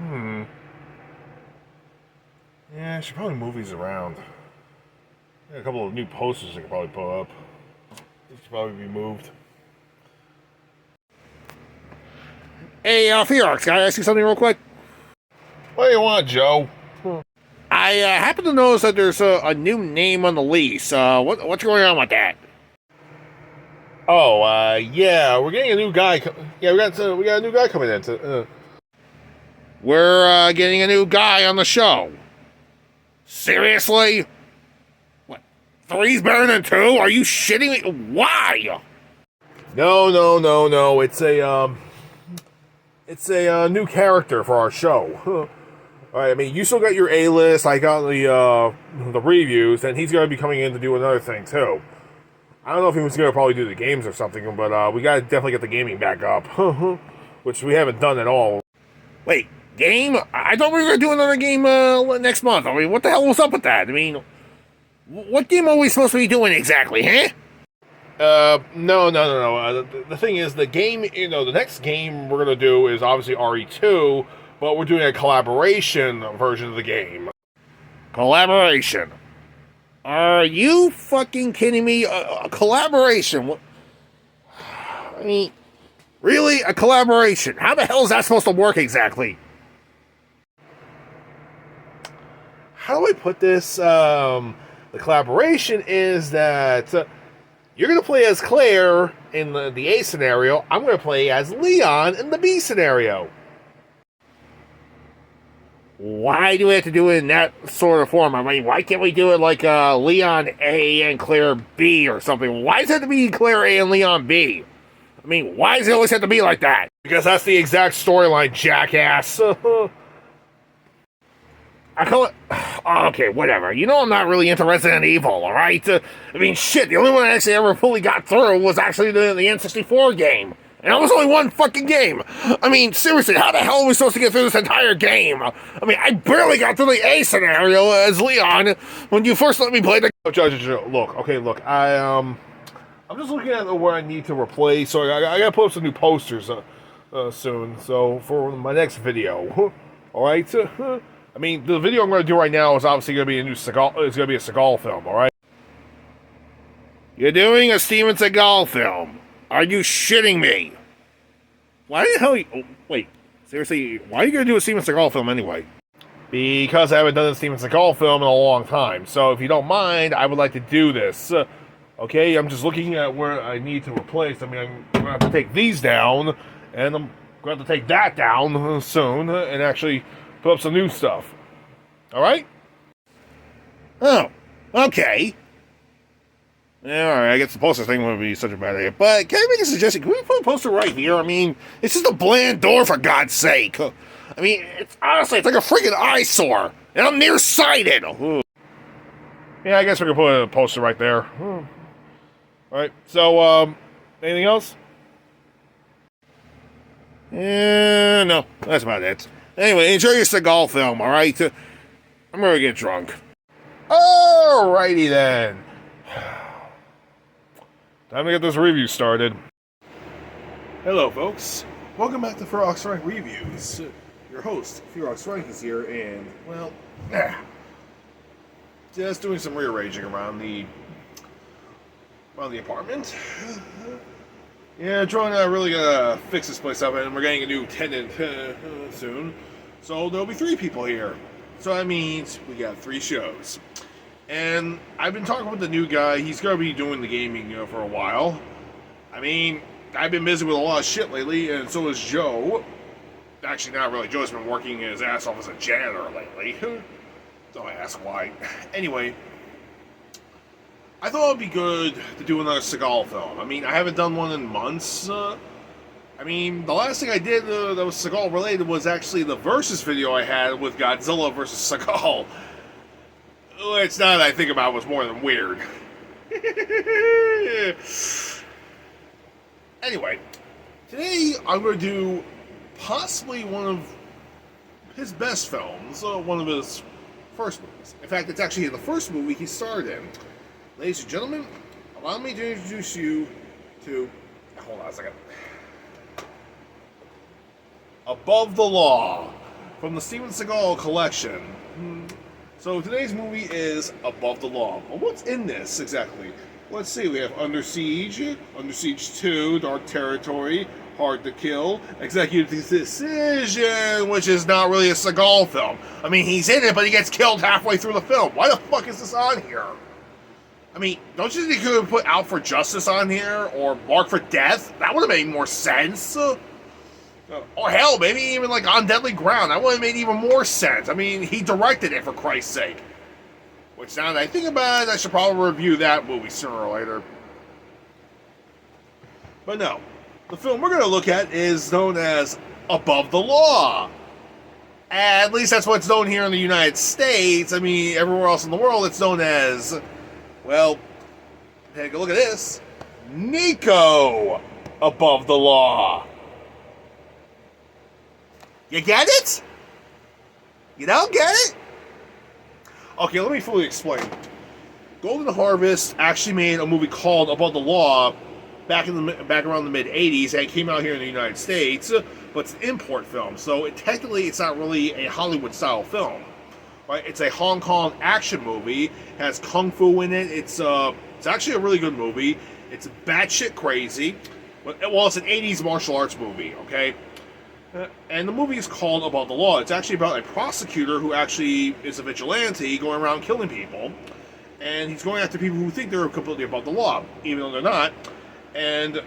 Yeah, I should probably move these around. Yeah, a couple of new posters I could probably put up. These should probably be moved. Hey, Felix, can I ask you something real quick? What do you want, Joe? I happen to notice that there's a new name on the lease. What's going on with that? Oh, yeah, we're getting a new guy. Yeah, we got a new guy coming in. We're getting a new guy on the show. Seriously? What? 3's better than 2? Are you shitting me? Why? No. It's a new character for our show. All right, I mean, you still got your A-list. I got the reviews, and he's going to be coming in to do another thing too. I don't know if he was going to probably do the games or something, but we got to definitely get the gaming back up, which we haven't done at all. Wait, game? I thought we were going to do another game next month. I mean, what the hell was up with that? I mean, what game are we supposed to be doing exactly, huh? No. The thing is, the game, the next game we're going to do is obviously RE2, but we're doing a collaboration version of the game. Collaboration? Are you fucking kidding me? A collaboration? I mean, really? A collaboration? How the hell is that supposed to work exactly? How do I put this? The collaboration is that you're going to play as Claire in the A scenario. I'm going to play as Leon in the B scenario. Why do we have to do it in that sort of form? I mean, why can't we do it like Leon A and Claire B or something? Why does it have to be Claire A and Leon B? I mean, why does it always have to be like that? Because that's the exact storyline, jackass. I call it... Okay, whatever. You know I'm not really into Resident Evil, alright? I mean, shit, the only one I actually ever fully got through was actually the N64 game. And that was only one fucking game. I mean, seriously, how the hell are we supposed to get through this entire game? I mean, I barely got through the A scenario as Leon when you first let me play the... Look, I'm just looking at where I need to replace, so I gotta put up some new posters soon, so for my next video. Alright? I mean, the video I'm going to do right now is obviously going to be a new Seagal. It's going to be a Seagal film, all right? You're doing a Steven Seagal film. Are you shitting me? Why the hell? Wait, seriously, why are you going to do a Steven Seagal film anyway? Because I haven't done a Steven Seagal film in a long time. So if you don't mind, I would like to do this. Okay, I'm just looking at where I need to replace. I mean, I'm going to have to take these down, and I'm going to have to take that down soon, and actually put up some new stuff. All right? Oh, okay. Yeah, all right, I guess the poster thing wouldn't be such a bad idea. But can I make a suggestion? Can we put a poster right here? I mean, it's just a bland door, for God's sake. I mean, it's honestly, it's like a freaking eyesore. And I'm nearsighted. Yeah, I guess we can put a poster right there. All right, so, anything else? No, that's about it. Anyway, enjoy your Seagal film, all right? I'm gonna get drunk. Alrighty then. Time to get this review started. Hello, folks. Welcome back to Ferox Frank Reviews. Your host, Ferox Frank, is here, and, well, just doing some rearranging around the apartment. Yeah, John and I are really gonna fix this place up, and we're getting a new tenant soon. So there'll be 3 people here. So that means we got 3 shows. And I've been talking with the new guy. He's gonna be doing the gaming for a while. I mean, I've been busy with a lot of shit lately, and so is Joe. Actually, not really. Joe's been working his ass off as a janitor lately. Don't ask why. Anyway, I thought it'd be good to do another Seagal film. I mean, I haven't done one in months. I mean, the last thing I did that was Seagal related was actually the Versus video I had with Godzilla versus Seagal. It's not that I think about it, was more than weird. Anyway, today I'm going to do possibly one of his best films, one of his first movies. In fact, it's actually the first movie he starred in. Ladies and gentlemen, allow me to introduce you to... Hold on a second. Above the Law, from from the Steven Seagal collection. So today's movie is Above the Law. Well, what's in this exactly? Let's see, we have Under Siege, Under Siege 2, Dark Territory, Hard to Kill, Executive Decision, which is not really a Seagal film. I mean, he's in it, but he gets killed halfway through the film. Why the fuck is this on here? I mean, don't you think you could have put Out for Justice on here, or Mark for Death? That would have made more sense. Or hell, maybe even like On Deadly Ground. That would have made even more sense. I mean, he directed it, for Christ's sake. Which, now that I think about it, I should probably review that movie sooner or later. But no. The film we're going to look at is known as Above the Law. At least that's what's known here in the United States. I mean, everywhere else in the world, it's known as, well, take a look at this. NICO Above the Law. You get it? You don't get it? Okay, let me fully explain. Golden Harvest actually made a movie called Above the Law back around the mid '80s, and it came out here in the United States, but it's an import film, so technically it's not really a Hollywood style film. Right? It's a Hong Kong action movie. It has kung fu in it. It's actually a really good movie. It's batshit crazy. Well, it's an '80s martial arts movie. Okay. And the movie is called Above the Law. It's actually about a prosecutor who actually is a vigilante going around killing people. And he's going after people who think they're completely above the law, even though they're not. And,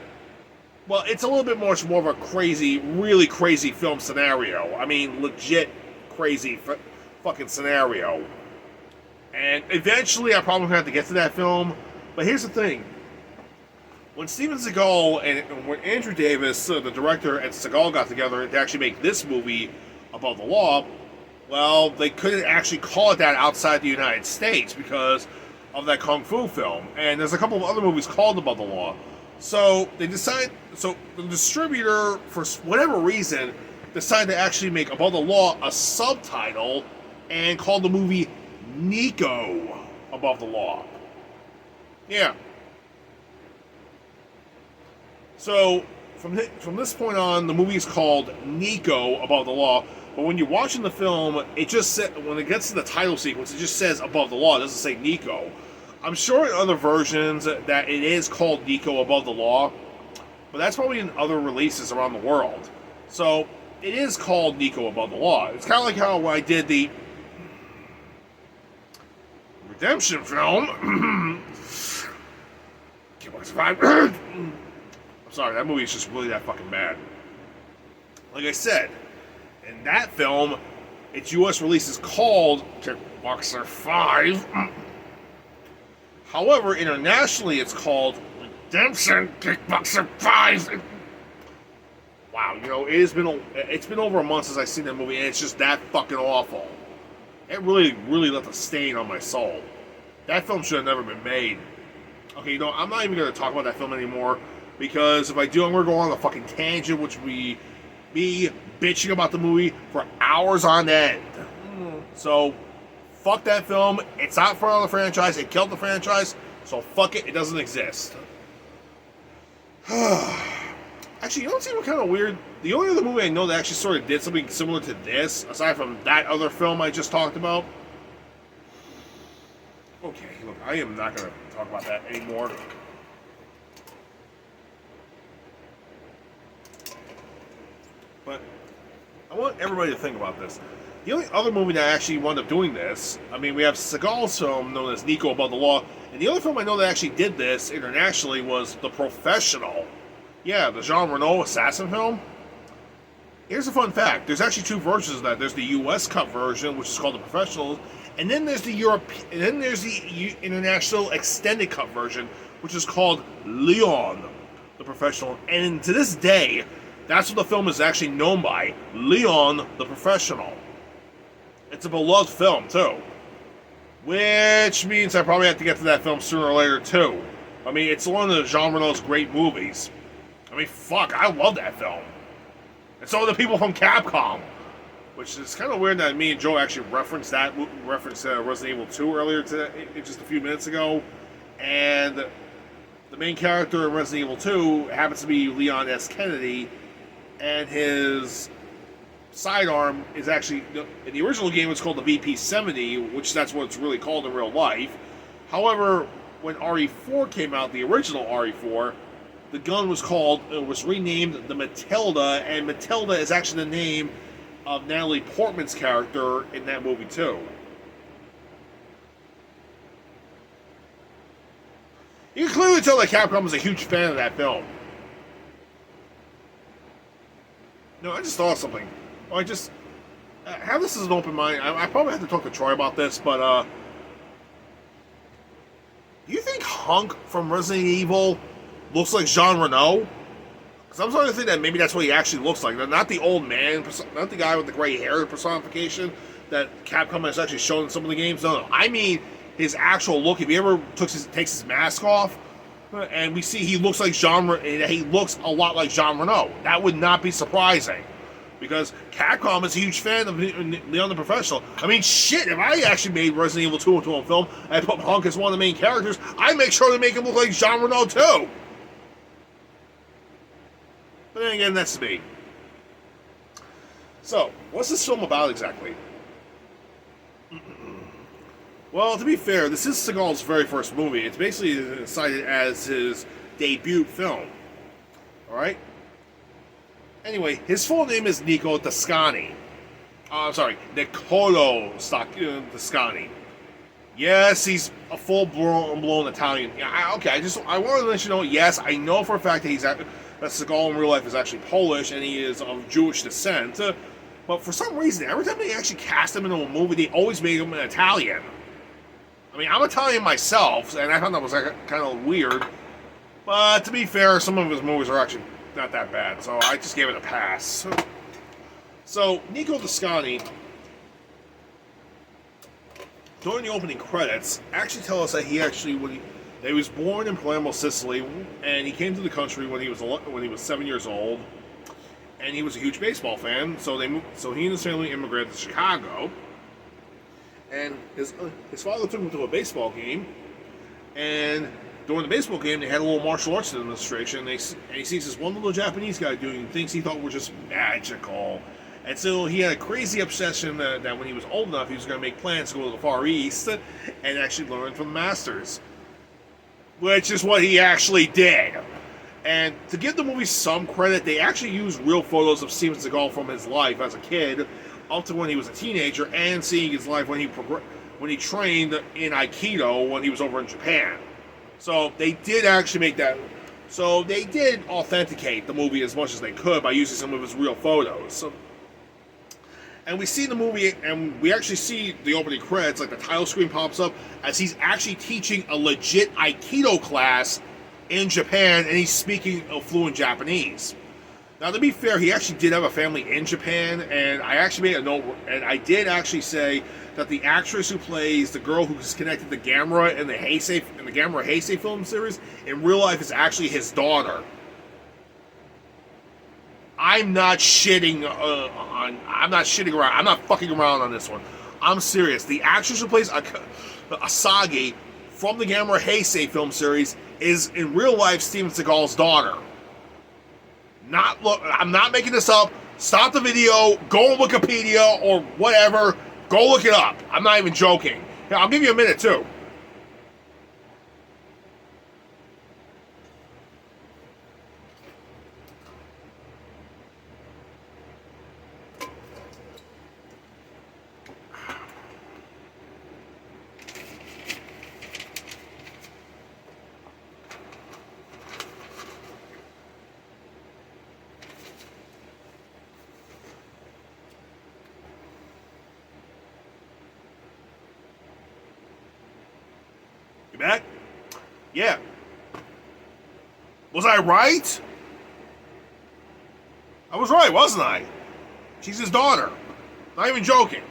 well, it's a little bit more of a crazy, really crazy film scenario. I mean, legit crazy fucking scenario. And eventually I probably have to get to that film. But here's the thing. When Steven Seagal and when Andrew Davis, the director, and Seagal got together to actually make this movie Above the Law, well, they couldn't actually call it that outside the United States because of that kung fu film. And there's a couple of other movies called Above the Law. So they decided, so the distributor, for whatever reason, decided to actually make Above the Law a subtitle and call the movie NICO Above the Law. Yeah. So, from this point on, the movie is called NICO Above the Law, but when you're watching the film, it just when it gets to the title sequence, it just says Above the Law, it doesn't say NICO. I'm sure in other versions that it is called NICO Above the Law, but that's probably in other releases around the world. So, it is called NICO Above the Law. It's kind of like how I did the Redemption film. I'm sorry, that movie is just really that fucking bad. Like I said, in that film, its U.S. release is called Kickboxer 5. However, internationally, it's called Redemption Kickboxer 5. Wow, you know, it's been over a month since I've seen that movie, and it's just that fucking awful. It really, really left a stain on my soul. That film should have never been made. Okay, you know, I'm not even going to talk about that film anymore. Because if I do, I'm going to go on a fucking tangent, which would be me bitching about the movie for hours on end. So, fuck that film. It's not for another franchise. It killed the franchise. So, fuck it. It doesn't exist. Actually, you know what's even kind of weird? The only other movie I know that actually sort of did something similar to this, aside from that other film I just talked about. Okay, look, I am not going to talk about that anymore. But I want everybody to think about this. The only other movie that actually wound up doing this, I mean, we have Seagal's film known as NICO Above the Law, and the only film I know that actually did this internationally was The Professional. Yeah, the Jean Reno assassin film. Here's a fun fact. There's actually two versions of that. There's the US cut version, which is called The Professional, and then there's the international extended cut version, which is called Leon, The Professional. And to this day, that's what the film is actually known by, Leon the Professional. It's a beloved film, too. Which means I probably have to get to that film sooner or later, too. I mean, it's one of Jean Reno's great movies. I mean, fuck, I love that film. And so are the people from Capcom. Which is kind of weird that me and Joe actually referenced Resident Evil 2 earlier today, just a few minutes ago. And the main character in Resident Evil 2 happens to be Leon S. Kennedy. And his sidearm is actually, in the original game it's called the VP-70, which that's what it's really called in real life. However, when RE4 came out, the original RE4, the gun was renamed the Matilda, and Matilda is actually the name of Natalie Portman's character in that movie too. You can clearly tell that Capcom was a huge fan of that film. No, I just thought of something. I just have this as an open mind. I probably have to talk to Troy about this, but do you think Hunk from Resident Evil looks like Jean Reno? Because I'm starting to think that maybe that's what he actually looks like. Not the old man, not the guy with the gray hair personification that Capcom has actually shown in some of the games. No. I mean his actual look. If he ever takes his mask off, and we see he looks like he looks a lot like Jean Reno. That would not be surprising, because Capcom is a huge fan of Leon the Professional. I mean, shit, if I actually made Resident Evil 2 into a film and I put Hunk as one of the main characters, I'd make sure to make him look like Jean Reno too. But then again, that's me. So, what's this film about exactly? Well, to be fair, this is Seagal's very first movie. It's basically cited as his debut film. Alright? Anyway, his full name is NICO Toscani. Nicolo Toscani. Yes, he's a full-blown Italian. Yeah, I wanted to let you know, yes, I know for a fact that that Seagal in real life is actually Polish and he is of Jewish descent. But for some reason, every time they actually cast him into a movie, they always made him an Italian. I mean, I'm Italian myself, and I thought that was kind of weird. But to be fair, some of his movies are actually not that bad, so I just gave it a pass. So, Nico Toscani, during the opening credits, actually tell us that he was born in Palermo, Sicily, and he came to the country when he was 7 years old, and he was a huge baseball fan. So he and his family immigrated to Chicago, and his father took him to a baseball game, and during the baseball game, they had a little martial arts demonstration, and he sees this one little Japanese guy doing things he thought were just magical. And so he had a crazy obsession that when he was old enough, he was going to make plans to go to the Far East and actually learn from the masters. Which is what he actually did. And to give the movie some credit, they actually used real photos of Steven Seagal from his life as a kid up to when he was a teenager, and seeing his life when he trained in Aikido when he was over in Japan. So they did actually make that. So they did authenticate the movie as much as they could by using some of his real photos. And we see the movie, and we actually see the opening credits, like the title screen pops up, as he's actually teaching a legit Aikido class in Japan, and he's speaking fluent Japanese. Now, to be fair, he actually did have a family in Japan, and I actually made a note, and I did actually say that the actress who plays the girl who's connected to Gamera in the Gamera Heisei film series, in real life is actually his daughter. I'm not shitting around. I'm not fucking around on this one. I'm serious. The actress who plays Asagi from the Gamera Heisei film series is in real life Steven Seagal's daughter. I'm not making this up. Stop the video. Go on Wikipedia or whatever. Go look it up. I'm not even joking. Here, I'll give you a minute too. Back? Yeah. Was I right? I was right, wasn't I? She's his daughter. Not even joking.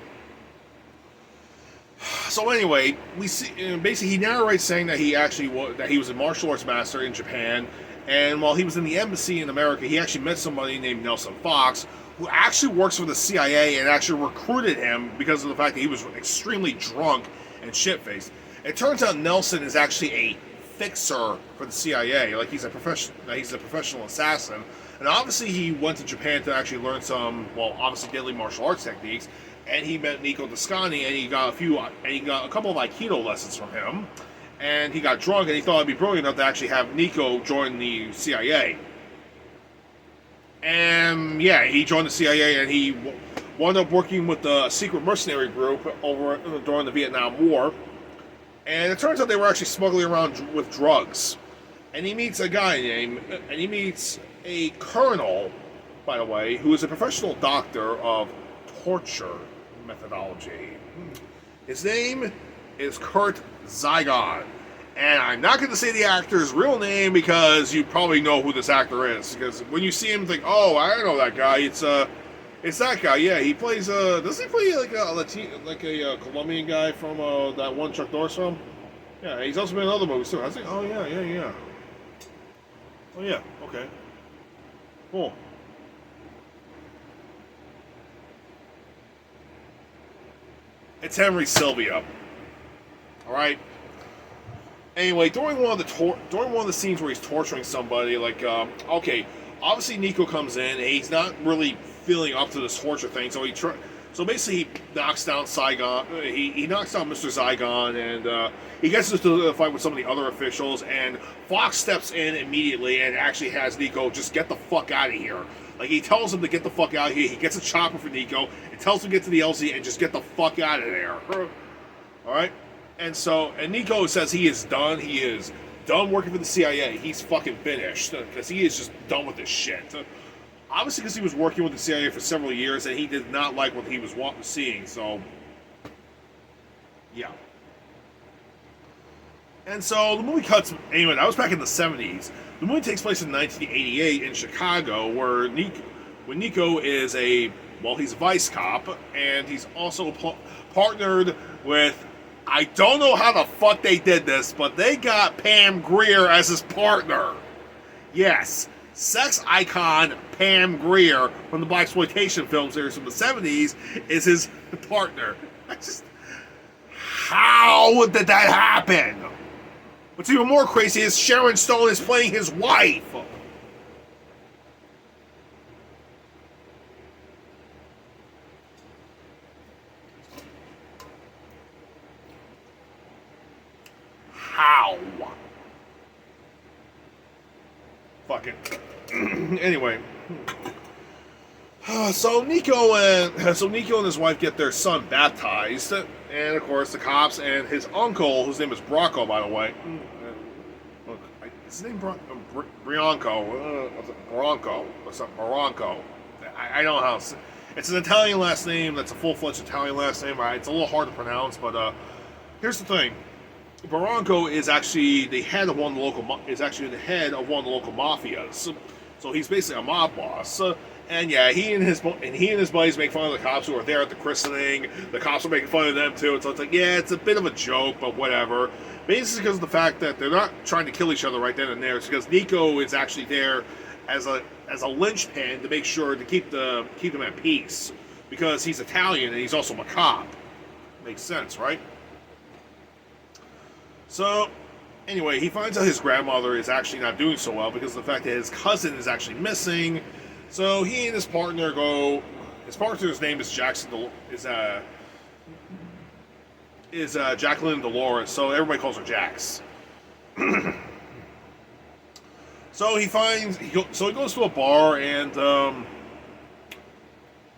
So anyway, we see basically he narrates saying that he was a martial arts master in Japan, and while he was in the embassy in America, he actually met somebody named Nelson Fox, who actually works for the CIA and actually recruited him because of the fact that he was extremely drunk and shit-faced. It turns out Nelson is actually a fixer for the CIA. Like he's a professional assassin. And obviously he went to Japan to actually learn some, well, obviously deadly martial arts techniques. And he met NICO Dascani, and he got a couple of Aikido lessons from him. And he got drunk, and he thought it'd be brilliant enough to actually have NICO join the CIA. And yeah, he joined the CIA, and he wound up working with the secret mercenary group over during the Vietnam War. And it turns out they were actually smuggling around with drugs. And he meets a colonel, by the way, who is a professional doctor of torture methodology. His name is Kurt Seagal. And I'm not going to say the actor's real name because you probably know who this actor is. Because when you see him, think, oh, I know that guy. It's that guy. Yeah, he plays. Doesn't he play like a Colombian guy from that one Chuck Norris film? Yeah, he's also been in other movies too. I was like, oh yeah. Oh yeah, okay, cool. It's Henry Sylvia. All right. Anyway, during one of the scenes where he's torturing somebody, okay, obviously NICO comes in and he's not really feeling up to this torture thing, so basically he knocks down Saigon. He knocks down Mr. Saigon, and he gets into a fight with some of the other officials. And Fox steps in immediately and actually has NICO just get the fuck out of here. Like, he tells him to get the fuck out of here. He gets a chopper for NICO and tells him to get to the LZ and just get the fuck out of there. All right. And NICO says he is done. He is done working for the CIA. He's fucking finished because he is just done with this shit. Obviously, because he was working with the CIA for several years and he did not like what he was seeing. So, yeah. And so the movie cuts. Anyway, that was back in the 70s. The movie takes place in 1988 in Chicago, where NICO is he's a vice cop, and he's also partnered with. I don't know how the fuck they did this, but they got Pam Grier as his partner. Yes, sex icon Pam Grier from the blaxploitation film series from the 70s is his partner. How did that happen? What's even more crazy is Sharon Stone is playing his wife. How? Fuck it. Anyway. So Nico and his wife get their son baptized, and of course the cops and his uncle, whose name is Bronco, by the way. Look, is his name Bronco? Bronco or something? Bronco. I don't know how. It's an Italian last name. That's a full-fledged Italian last name. It's a little hard to pronounce, but here's the thing. Bronco is actually the head of one of the local mafias. So he's basically a mob boss. And yeah, he and his buddies make fun of the cops who are there at the christening. The cops are making fun of them too. So it's like, yeah, it's a bit of a joke, but whatever. Basically because of the fact that they're not trying to kill each other right then and there. It's because NICO is actually there as a linchpin to make sure to keep them at peace. Because he's Italian and he's also macabre. Makes sense, right? So, anyway, he finds out his grandmother is actually not doing so well because of the fact that his cousin is actually missing. So he and his partner go. His partner's name is Jacqueline Dolores. So everybody calls her Jax. So he goes to a bar and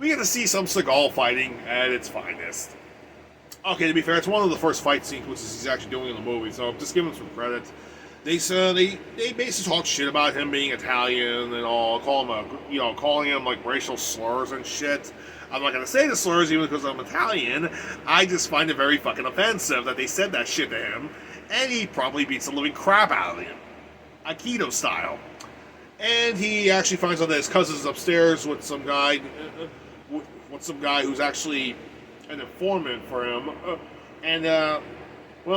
we get to see some Seagal fighting at its finest. Okay, to be fair, it's one of the first fight sequences he's actually doing in the movie, so just give him some credit. They basically talk shit about him being Italian and all, calling him like racial slurs and shit. I'm not gonna say the slurs even because I'm Italian. I just find it very fucking offensive that they said that shit to him, and he probably beats the living crap out of him, Aikido style. And he actually finds out that his cousin's upstairs with some guy who's actually an informant for him,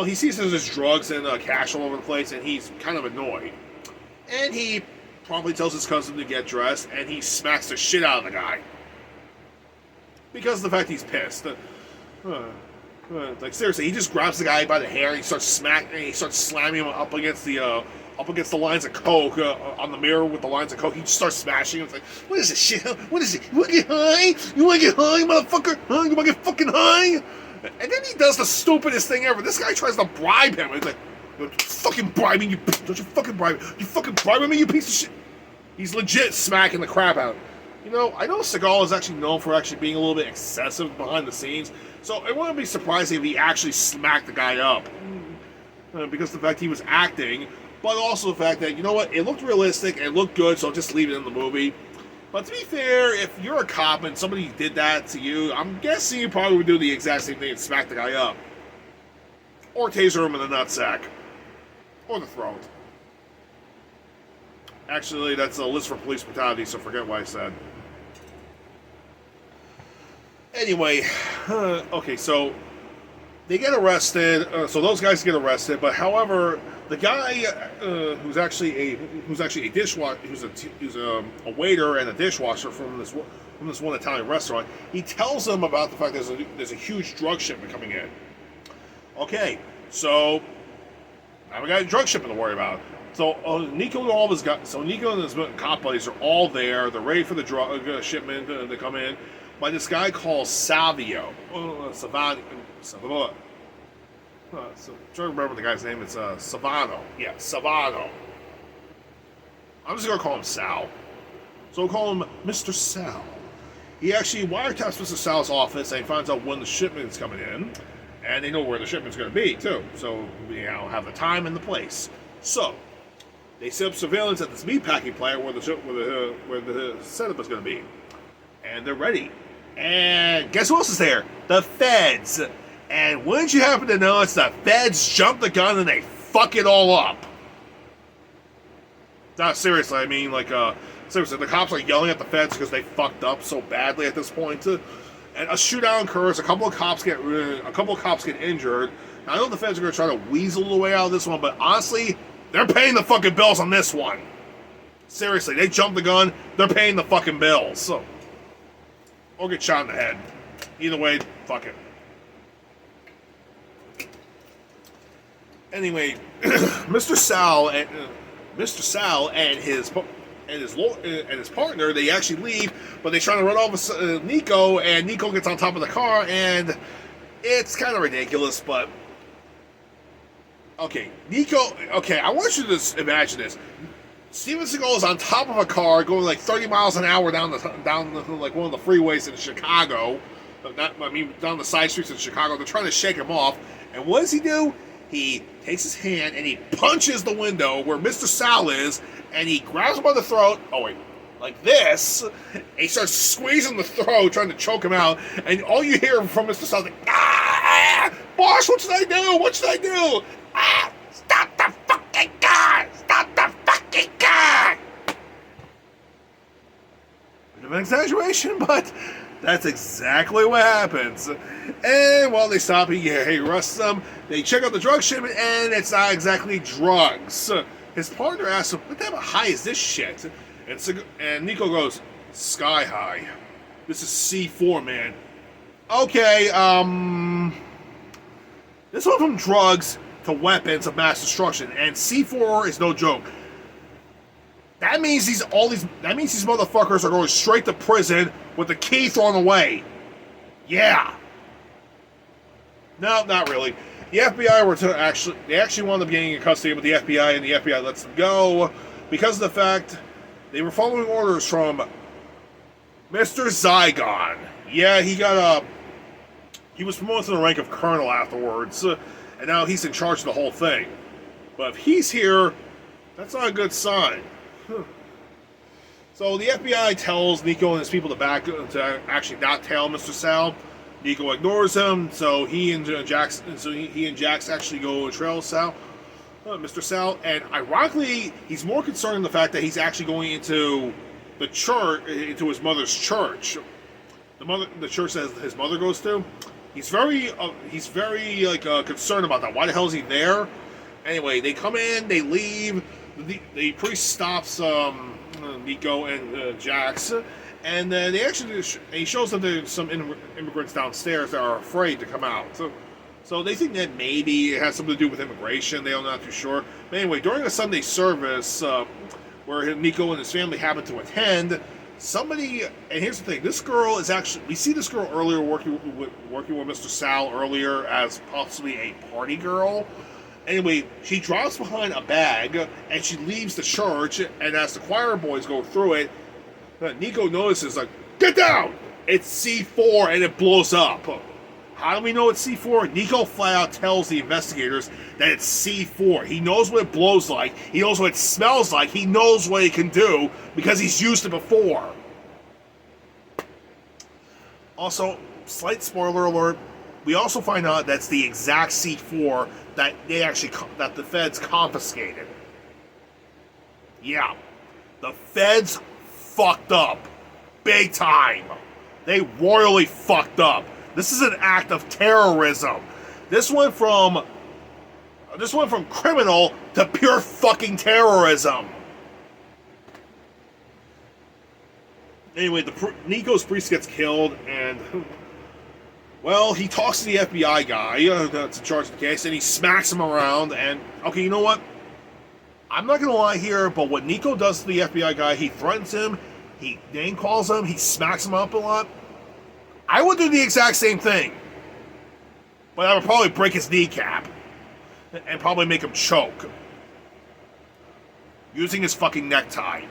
he sees there's drugs and cash all over the place, and he's kind of annoyed. And he promptly tells his cousin to get dressed, and he smacks the shit out of the guy because of the fact he's pissed. Like seriously, he just grabs the guy by the hair and he starts slamming him up against the up against the lines of coke on the mirror with the lines of coke. He just starts smashing. It's like, what is this shit? What is it? You want to get high? You want to get high, motherfucker? Huh? You want to get fucking high? And then he does the stupidest thing ever. This guy tries to bribe him. He's like, don't you fucking bribe me, don't you fucking bribe me. You fucking bribing me, you piece of shit. He's legit smacking the crap out. You know, I know Seagal is actually known for actually being a little bit excessive behind the scenes, so I wouldn't be surprised if he actually smacked the guy up. Because of the fact he was acting, but also the fact that, you know what, it looked realistic, it looked good, so I'll just leave it in the movie. But to be fair, if you're a cop and somebody did that to you, I'm guessing you probably would do the exact same thing and smack the guy up. Or taser him in the nutsack. Or the throat. Actually, that's a list for police brutality, so forget what I said. Anyway, okay, so they get arrested. So those guys get arrested, but however, the guy who's actually a dishwasher, who's a waiter and a dishwasher from this one Italian restaurant, he tells them about the fact there's a huge drug shipment coming in. Okay, so now we got a drug shipment to worry about. So Nico and all of his guys, so Nico and his cop buddies are all there. They're ready for the drug shipment to come in by this guy called Savio. Trying to remember the guy's name. It's Savano. Yeah, Savano. I'm just gonna call him Sal. So we'll call him Mr. Sal. He actually wiretaps Mr. Sal's office and he finds out when the shipment's coming in, and they know where the shipment's going to be too. So we now have the time and the place. So they set up surveillance at this meatpacking plant where the setup is going to be, and they're ready. And guess who else is there? The feds. And wouldn't you happen to know it's the feds jump the gun and they fuck it all up? No, seriously, I mean, like, seriously, the cops are yelling at the feds because they fucked up so badly at this point. And a shootout occurs. A couple of cops get injured. Now, I know the feds are going to try to weasel the way out of this one, but honestly, they're paying the fucking bills on this one. Seriously, they jumped the gun. They're paying the fucking bills. So, or get shot in the head. Either way, fuck it. Anyway, Mr. Sal and his partner, they actually leave, but they try to run over Nico, and Nico gets on top of the car, and it's kind of ridiculous, but okay, Nico. Okay, I want you to imagine this. Steven Seagal is on top of a car going like 30 miles an hour down like one of the freeways in Chicago. Down the side streets in Chicago. They're trying to shake him off, and what does he do? He takes his hand and he punches the window where Mr. Sal is, and he grabs him by the throat. Oh wait, like this. And he starts squeezing the throat, trying to choke him out. And all you hear from Mr. Sal is like, "Ah, boss, what should I do? What should I do? Ah, stop the fucking car! Stop the fucking car!" Bit of an exaggeration, but that's exactly what happens. And while they stop, he arrests them. They check out the drug shipment, and it's not exactly drugs. His partner asks him, "What type of high is this shit?" And Nico goes, "Sky high. This is C4, man." Okay, this went from drugs to weapons of mass destruction, and C4 is no joke. That means these motherfuckers are going straight to prison with the key thrown away. Yeah. No, not really. The FBI they actually wound up getting in custody with the FBI, and the FBI lets them go because of the fact they were following orders from Mr. Seagal. Yeah, he was promoted to the rank of colonel afterwards, and now he's in charge of the whole thing. But if he's here, that's not a good sign. So the FBI tells Nico and his people to actually not tail Mr. Sal. Nico ignores him, so he and Jax actually go trail Mr. Sal, and ironically, he's more concerned in the fact that he's actually going into the church, into his mother's church, the church that his mother goes to. He's very concerned about that. Why the hell is he there? Anyway, they come in, they leave. The priest stops Nico and Jax, and then he shows them there's some immigrants downstairs that are afraid to come out. So So they think that maybe it has something to do with immigration. They're not too sure. But anyway, during a Sunday service where Nico and his family happen to attend, somebody, and here's the thing, this girl is actually, we see this girl earlier working with Mr. Sal earlier as possibly a party girl. Anyway, she drops behind a bag and she leaves the church, and as the choir boys go through it, Nico notices, like, get down! It's C4 and it blows up. How do we know it's C4? Nico flat out tells the investigators that it's C4. He knows what it blows like. He knows what it smells like. He knows what it can do because he's used it before. Also, slight spoiler alert, we also find out that's the exact C4 that that the feds confiscated. Yeah. The feds fucked up. Big time. They royally fucked up. This is an act of terrorism. This went from criminal to pure fucking terrorism. Anyway, Nico's priest gets killed, and well, he talks to the FBI guy that's in charge of the case, and he smacks him around. And okay, you know what? I'm not gonna lie here, but what Nico does to the FBI guy, he threatens him, he name calls him, he smacks him up a lot. I would do the exact same thing, but I would probably break his kneecap and probably make him choke using his fucking necktie.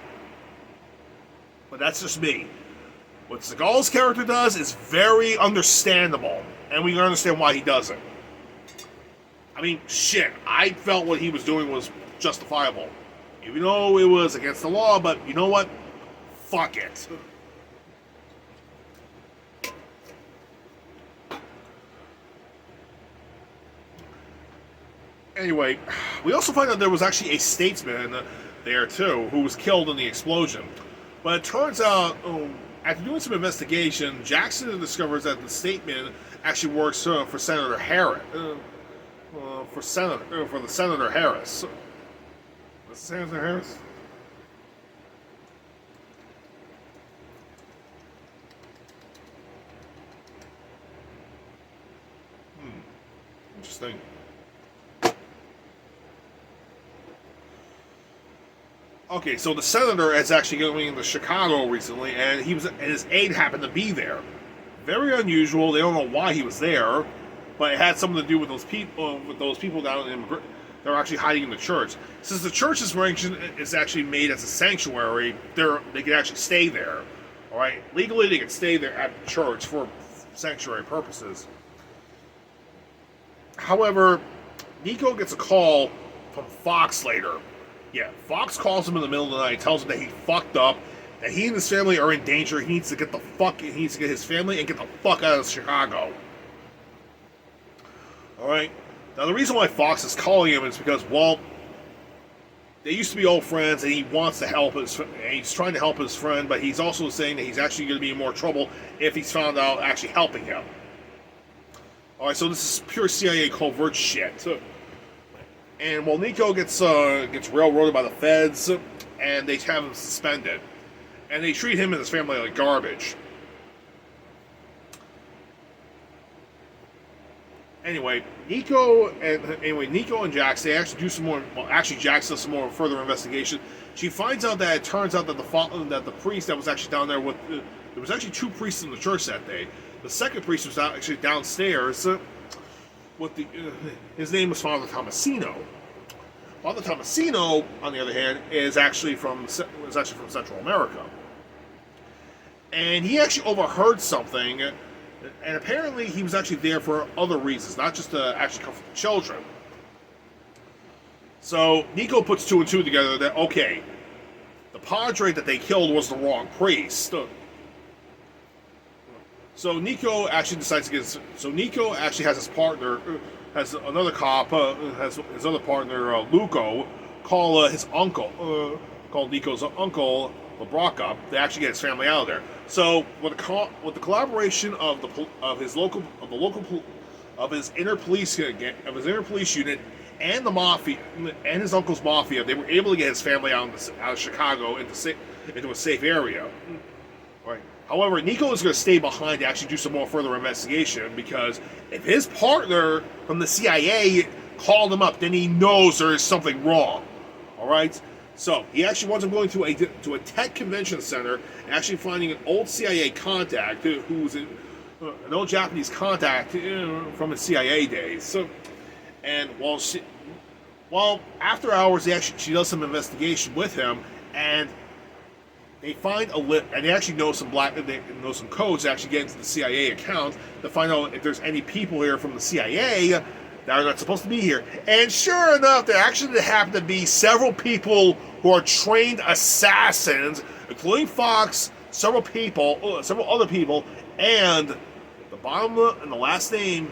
But that's just me. What Seagal's character does is very understandable, and we can understand why he does it. I mean, shit, I felt what he was doing was justifiable. Even though it was against the law, but you know what? Fuck it. Anyway, we also find out there was actually a statesman there too who was killed in the explosion. But it turns out, after doing some investigation, Jackson discovers that the statesman actually works for Senator Harris. For the Senator Harris. What's Senator Harris? Interesting. Okay, so the senator is actually going to Chicago recently, and his aide happened to be there. Very unusual. They don't know why he was there, but it had something to do with those people down in they're actually hiding in the church. Since the church's function is actually made as a sanctuary, they can actually stay there. All right, legally they can stay there at the church for sanctuary purposes. However, Nico gets a call from Fox later. Yeah, Fox calls him in the middle of the night, tells him that he fucked up, that he and his family are in danger. He needs to get his family and get the fuck out of Chicago. All right. Now the reason why Fox is calling him is because, well, they used to be old friends, and he wants to help he's trying to help his friend, but he's also saying that he's actually going to be in more trouble if he's found out actually helping him. All right, so this is pure CIA covert shit. And well, Nico gets railroaded by the feds, and they have him suspended, and they treat him and his family like garbage. Anyway, Nico and Jax, they actually do some more. Well, actually, Jax does some more further investigation. She finds out that it turns out that the priest that was actually down there there was actually two priests in the church that day. The second priest was actually downstairs. His name was Father Tomasino. Father Tomasino, on the other hand, is actually from Central America, and he actually overheard something, and apparently he was actually there for other reasons, not just to actually comfort the children. So Nico puts two and two together that okay, the padre that they killed was the wrong priest. So Nico actually decides to get. So Nico actually has his partner, has another cop, has his other partner, Luco, call his uncle, call Nico's uncle, LeBrock, to actually get his family out of there. So with the collaboration of his inner police unit and the mafia and his uncle's mafia, they were able to get his family out of Chicago into a safe area. All right. However, Nico is going to stay behind to actually do some more further investigation, because if his partner from the CIA called him up, then he knows there is something wrong. All right? So he actually winds up going to a tech convention center and actually finding an old CIA contact who's an old Japanese contact from his CIA days. So, and while after hours, she does some investigation with him, and they find and they actually know some codes to actually get into the CIA account to find out if there's any people here from the CIA that are not supposed to be here. And sure enough, there actually happen to be several people who are trained assassins, including Fox, several other people, and the bottom and the last name,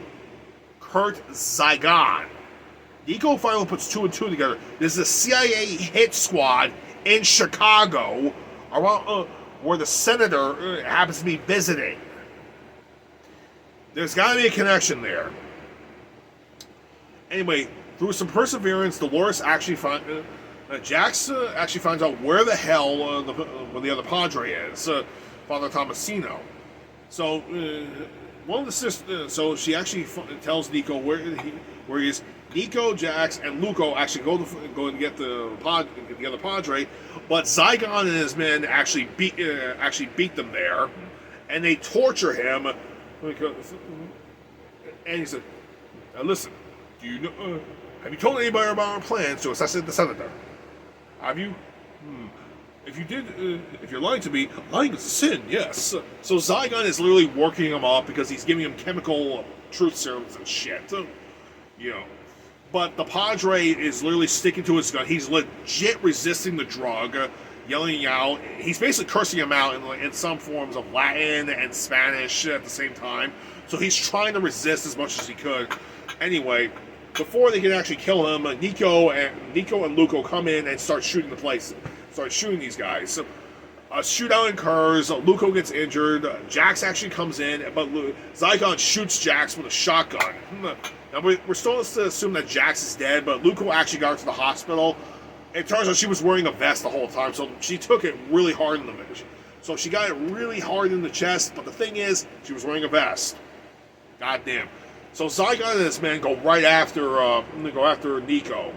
Kurt Seagal. Nico finally puts 2 and 2 together. This is a CIA hit squad in Chicago, around where the senator happens to be visiting. There's got to be a connection there. Anyway, through some perseverance, Dolores actually Jax actually finds out where the hell where the other Padre is, Father Tomasino. So one of the sisters, so she actually tells Nico where he is. Nico, Jax, and Luco actually go and get the other Padre, but Zygon and his men actually beat them there, and they torture him. And he said, "Now listen, do you know? Have you told anybody about our plans to assassinate the senator? Have you? If you did, if you're lying to me, lying is a sin. Yes." So Zygon is literally working him up because he's giving him chemical truth serums and shit. You know. But the Padre is literally sticking to his gun. He's legit resisting the drug, yelling out. He's basically cursing him out in some forms of Latin and Spanish at the same time. So he's trying to resist as much as he could. Anyway, before they can actually kill him, Nico and Luco come in and start shooting these guys. So a shootout occurs. Luco gets injured. Jax actually comes in, but Zygon shoots Jax with a shotgun. Now, we're supposed to assume that Jax is dead, but Luco actually got her to the hospital. It turns out she was wearing a vest the whole time, so she took it really hard in the vest. So she got it really hard in the chest, but the thing is, she was wearing a vest. Goddamn. So Zygon and his men go right after Nico,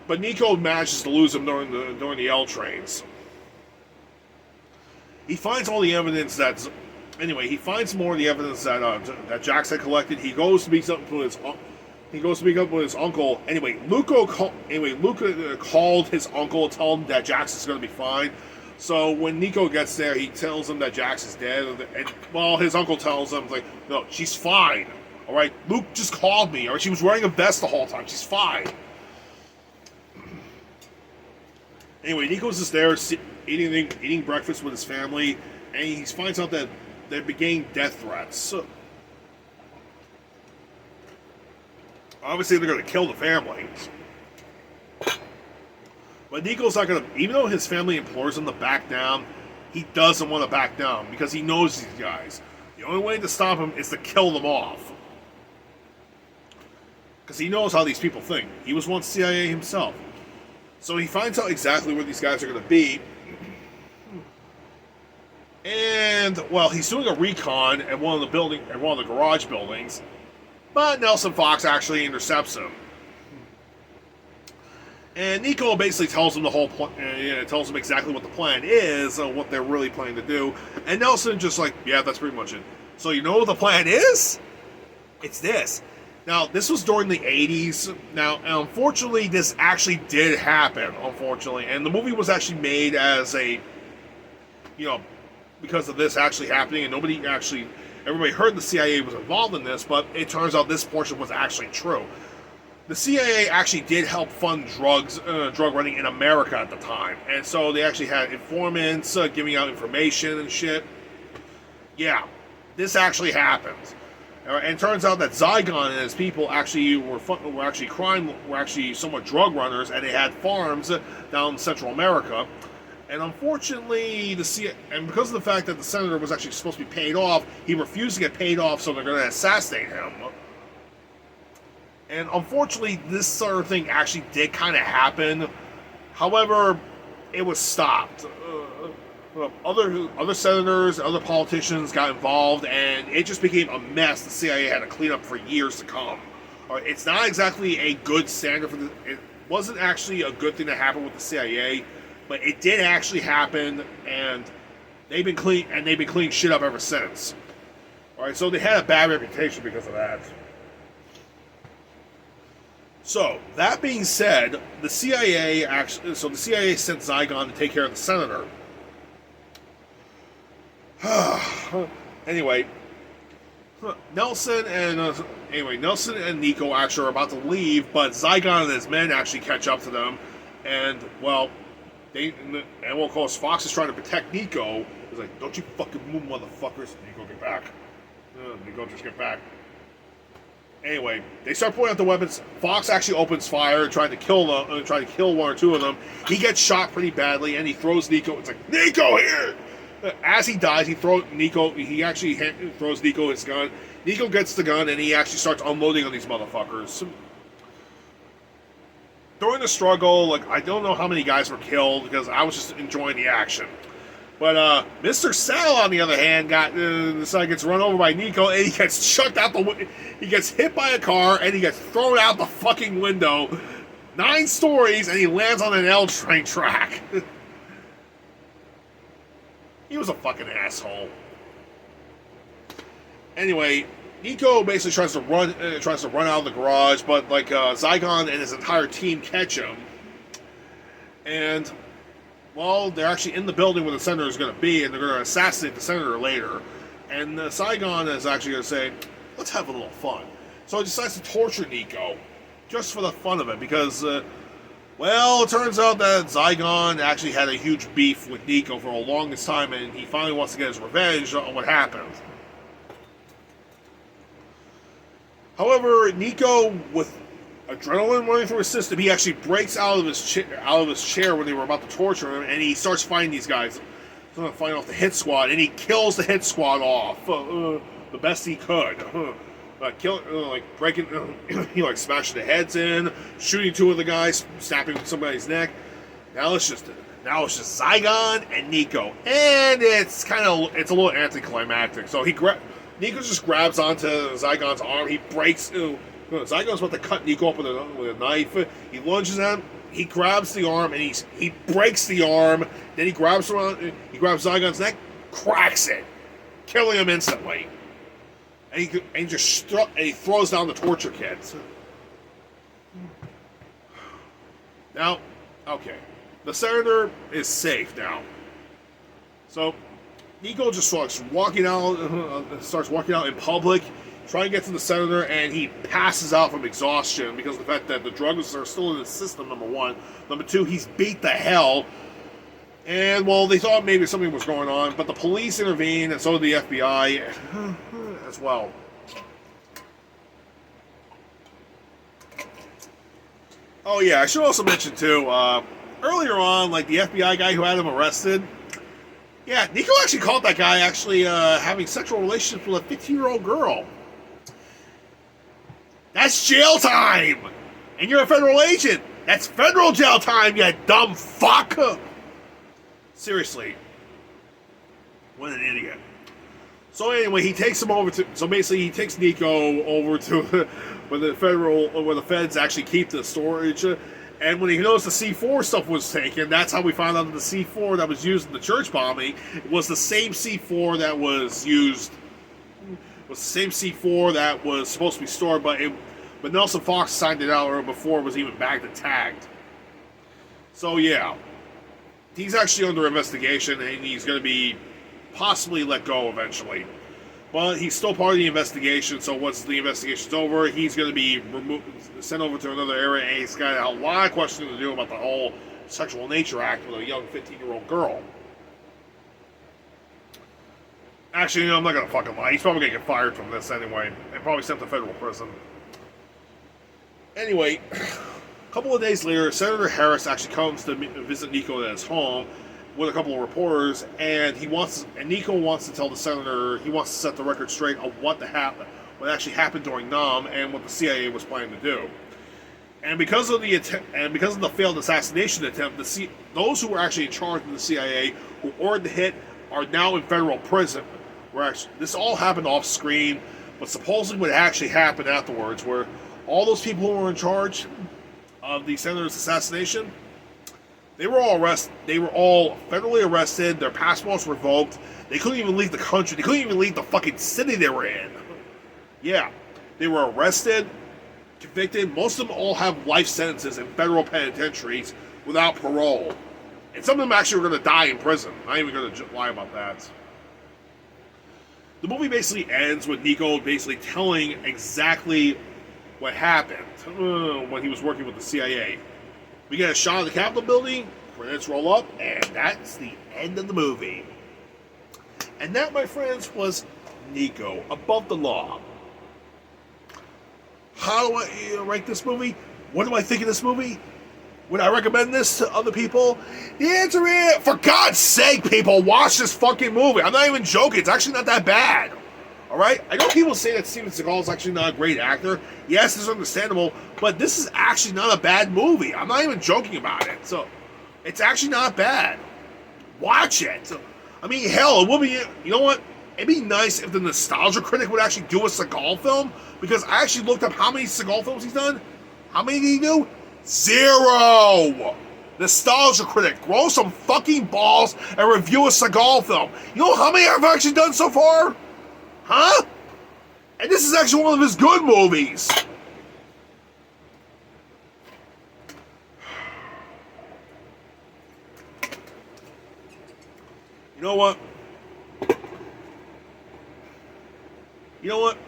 but Nico manages to lose him during the L trains. He finds all the evidence he finds more of the evidence that Jax had collected. He goes to meet up with his uncle. Anyway, Luco called his uncle to tell him that Jax is going to be fine. So when Nico gets there, he tells him that Jax is dead. And his uncle tells him, like, no, she's fine. All right, Luke just called me. All right, she was wearing a vest the whole time. She's fine. Anyway, Nico's just there eating breakfast with his family, and he finds out that they're beginning death threats. So, obviously, they're going to kill the family. But Nico's not going to, even though his family implores him to back down, he doesn't want to back down because he knows these guys. The only way to stop him is to kill them off. Because he knows how these people think. He was once CIA himself. So he finds out exactly where these guys are going to be. And, well, he's doing a recon at one of the garage buildings. But Nelson Fox actually intercepts him. And Nico basically tells him the whole plan, tells him exactly what the plan is, what they're really planning to do. And Nelson just like, yeah, that's pretty much it. So you know what the plan is? It's this. Now, this was during the 80s. Now, unfortunately, this actually did happen, unfortunately. And the movie was actually made as a, because of this actually happening. And everybody heard the CIA was involved in this, but it turns out this portion was actually true. The CIA actually did help fund drug running in America at the time. And so they actually had informants giving out information and shit. Yeah, this actually happened. And it turns out that Zygon and his people actually were actually somewhat drug runners, and they had farms down in Central America. And unfortunately, and because of the fact that the senator was actually supposed to be paid off, he refused to get paid off, so they're going to assassinate him. And unfortunately, this sort of thing actually did kind of happen. However, it was stopped. other senators, other politicians got involved, and it just became a mess the CIA had to clean up for years to come. It's not exactly a good standard for it wasn't actually a good thing that happened with the CIA, but it did actually happen, and they've been cleaning shit up ever since. All right, so they had a bad reputation because of that. So that being said, the CIA sent Seagal to take care of the senator. Anyway, Nelson and NICO actually are about to leave, but Seagal and his men actually catch up to them, and of course Fox is trying to protect NICO. He's like, "Don't you fucking move, motherfuckers!" NICO, get back. NICO, just get back. Anyway, they start pointing out the weapons. Fox actually opens fire, trying to kill one or two of them. He gets shot pretty badly, and he throws NICO. It's like, "NICO, here!" As he dies, he throws NICO his gun. NICO gets the gun, and he actually starts unloading on these motherfuckers. During the struggle, I don't know how many guys were killed because I was just enjoying the action. But Mr. Sal, on the other hand, gets run over by NICO, and he gets chucked out he gets hit by a car, and he gets thrown out the fucking window, 9 stories, and he lands on an L train track. He was a fucking asshole. Anyway, NICO basically tries to run out of the garage, but Seagal and his entire team catch him, and well, they're actually in the building where the senator is going to be, and they're going to assassinate the senator later. And Seagal is actually going to say, "Let's have a little fun." So he decides to torture NICO, just for the fun of it, because well, it turns out that Seagal actually had a huge beef with NICO for the longest time, and he finally wants to get his revenge on what happened. However, NICO, with adrenaline running through his system, he actually breaks out of his chair when they were about to torture him, and he starts fighting these guys. He's going to fight off the hit squad, and he kills the hit squad off the best he could. He smashing the heads in, shooting 2 of the guys, snapping somebody's neck. Now it's just Seagal and NICO, and it's a little anticlimactic. So NICO just grabs onto Seagal's arm. He breaks. Seagal's about to cut NICO up with a knife. He lunges at him. He grabs the arm, and he breaks the arm. Then he grabs Seagal's neck, cracks it, killing him instantly. And he throws down the torture kits. Now, okay, the senator is safe now. So NICO just starts walking out in public, trying to get to the senator, and he passes out from exhaustion because of the fact that the drugs are still in his system, number 1. Number 2, he's beat the hell. And, well, they thought maybe something was going on, but the police intervened, and so did the FBI as well. Oh, yeah, I should also mention, too, earlier on, the FBI guy who had him arrested, yeah, NICO actually caught that guy having sexual relationships with a 15-year-old girl. That's jail time! And you're a federal agent! That's federal jail time, you dumb fuck! Seriously. What an idiot. So anyway, he takes NICO over to where the feds actually keep the storage. And when he knows the C4 stuff was taken, that's how we found out that the C4 that was used in the church bombing was the same C4 that was used. Was the same C4 that was supposed to be stored, but Nelson Fox signed it out before it was even bagged and tagged. So yeah, he's actually under investigation, and he's going to be possibly let go eventually. But he's still part of the investigation, so once the investigation's over, he's going to be sent over to another area, and he's got a lot of questions to do about the whole sexual nature act with a young 15-year-old girl. Actually, I'm not going to fucking lie. He's probably going to get fired from this anyway, and probably sent to federal prison. Anyway, a couple of days later, Senator Harris actually comes to visit NICO at his home with a couple of reporters, and NICO wants to tell the senator, he wants to set the record straight of what actually happened during NAM and what the CIA was planning to do. And because of the failed assassination attempt, those who were actually in charge of the CIA who ordered the hit are now in federal prison. This all happened off screen, but supposedly what actually happened afterwards, where all those people who were in charge of the senator's assassination, they were all arrested. They were all federally arrested. Their passports revoked. They couldn't even leave the country. They couldn't even leave the fucking city they were in. Yeah, they were arrested, convicted. Most of them all have life sentences in federal penitentiaries without parole. And some of them actually were going to die in prison. I'm not even going to lie about that. The movie basically ends with NICO basically telling exactly what happened when he was working with the CIA. We get a shot of the Capitol building, credits roll up, and that's the end of the movie. And that, my friends, was NICO, Above the Law. How do I rank this movie? What do I think of this movie? Would I recommend this to other people? The answer is, for God's sake, people, watch this fucking movie. I'm not even joking. It's actually not that bad. Alright? I know people say that Steven Seagal is actually not a great actor. Yes, it's understandable, but this is actually not a bad movie. I'm not even joking about it. So, it's actually not bad. Watch it. So, I mean, hell, it would be, you know what? It'd be nice if the Nostalgia Critic would actually do a Seagal film, because I actually looked up how many Seagal films he's done. How many did he do? 0! Nostalgia Critic, grow some fucking balls and review a Seagal film. You know how many I've actually done so far? Huh? And this is actually one of his good movies. You know what? You know what?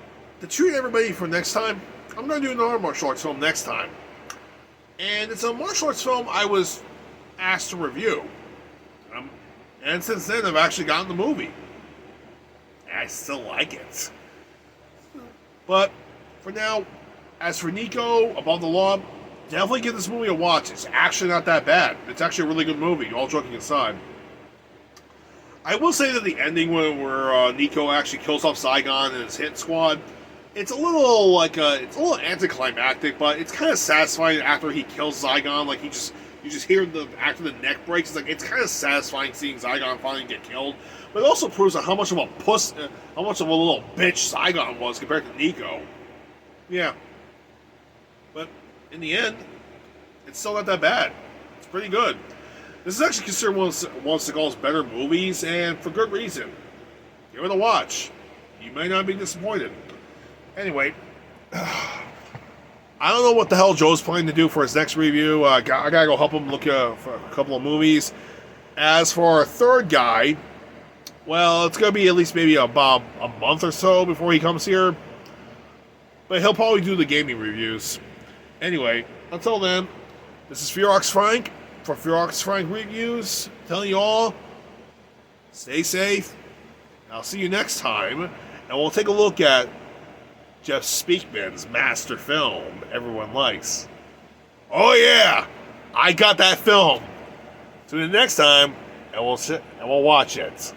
To treat everybody for next time, I'm going to do another martial arts film next time. And it's a martial arts film I was asked to review. And since then, I've actually gotten the movie. And I still like it. But, for now, as for NICO, Above the Law, definitely give this movie a watch. It's actually not that bad. It's actually a really good movie, all joking aside. I will say that the ending where NICO actually kills off Seagal and his hit squad, it's a little anticlimactic, but it's kind of satisfying after he kills Seagal. Like you just hear after the neck breaks. It's kind of satisfying seeing Seagal finally get killed. But it also proves how much of a little bitch Seagal was compared to NICO. Yeah, but in the end, it's still not that bad. It's pretty good. This is actually considered one of Seagal's better movies, and for good reason. Give it a watch. You may not be disappointed. Anyway, I don't know what the hell Joe's planning to do for his next review. I gotta go help him look for a couple of movies. As for our third guy, well, it's gonna be at least maybe about a month or so before he comes here. But he'll probably do the gaming reviews. Anyway, until then, this is Fearox Frank for Fearox Frank Reviews. Telling you all, stay safe. I'll see you next time, and we'll take a look at Jeff Speakman's master film everyone likes. Oh yeah, I got that film. Tune in next time, and we'll watch it.